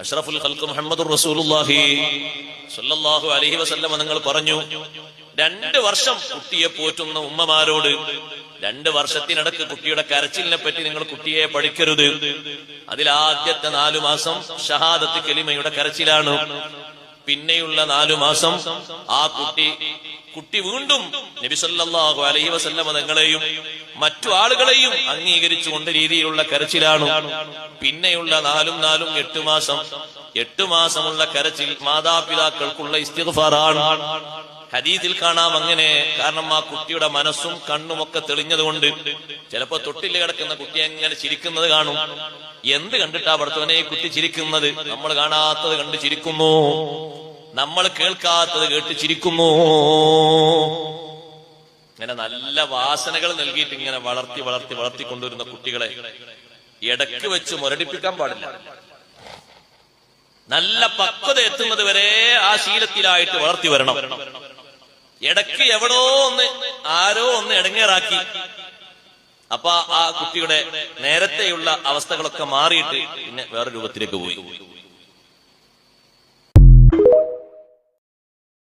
അഷ്റഫുൽ ഖൽഖ് മുഹമ്മദുർ റസൂലുള്ളാഹി സ്വല്ലല്ലാഹു അലൈഹി വസല്ലം നിങ്ങൾ പറഞ്ഞു, 2 വർഷം കുട്ടിയെ പോറ്റുന്ന ഉമ്മമാരോട് 2 വർഷത്തിനിടക്ക് കുട്ടിയുടെ കരച്ചിലിനെ പറ്റി നിങ്ങൾ കുട്ടിയെ പഠിക്കരുത്. അതിലാദ്യത്തെ 4 മാസം ഷഹാദത്ത് കലിമയുടെ കരച്ചിലാണ്. പിന്നെയുള്ള 4 മാസം ആ കുട്ടി വീണ്ടും നബി സല്ലല്ലാഹു അലൈഹി വസല്ലം തങ്ങളെയും മറ്റു ആളുകളെയും അംഗീകരിച്ചുകൊണ്ട് രീതിയിലുള്ള കരച്ചിലാണ്. പിന്നെയുള്ള 4 8 മാസം 8 മാസമുള്ള കരച്ചിൽ മാതാപിതാക്കൾക്കുള്ള ഇസ്തിഗ്ഫാറാണ്. ഹദീസിൽ കാണാം അങ്ങനെ. കാരണം ആ കുട്ടിയുടെ മനസ്സും കണ്ണുമൊക്കെ തെളിഞ്ഞതുകൊണ്ട് ചിലപ്പോ തൊട്ടില് കിടക്കുന്ന കുട്ടി എങ്ങനെ ചിരിക്കുന്നത് കാണും. എന്ത് കണ്ടിട്ടാ ഭർത്തവനെ കുട്ടി ചിരിക്കുന്നത്? നമ്മൾ കാണാത്തത് കണ്ട് ചിരിക്കുന്നു, നമ്മൾ കേൾക്കാത്തത് കേട്ട് ചിരിക്കുന്നു. ഇങ്ങനെ നല്ല വാസനകൾ നൽകിയിട്ട് ഇങ്ങനെ വളർത്തിക്കൊണ്ടുവരുന്ന കുട്ടികളെ ഇടയ്ക്ക് വെച്ച് മുരടിപ്പിക്കാൻ പാടില്ല. നല്ല പക്വത എത്തുന്നത് വരെ ആ ശീലത്തിലായിട്ട് വളർത്തി വരണം. ഇടയ്ക്ക് എവിടോ ആരോ ഒന്ന് ഇടങ്ങേറാക്കി, അപ്പൊ ആ കുട്ടിയുടെ നേരത്തെയുള്ള അവസ്ഥകളൊക്കെ മാറിയിട്ട് പിന്നെ വേറെ രൂപത്തിലേക്ക് പോയി.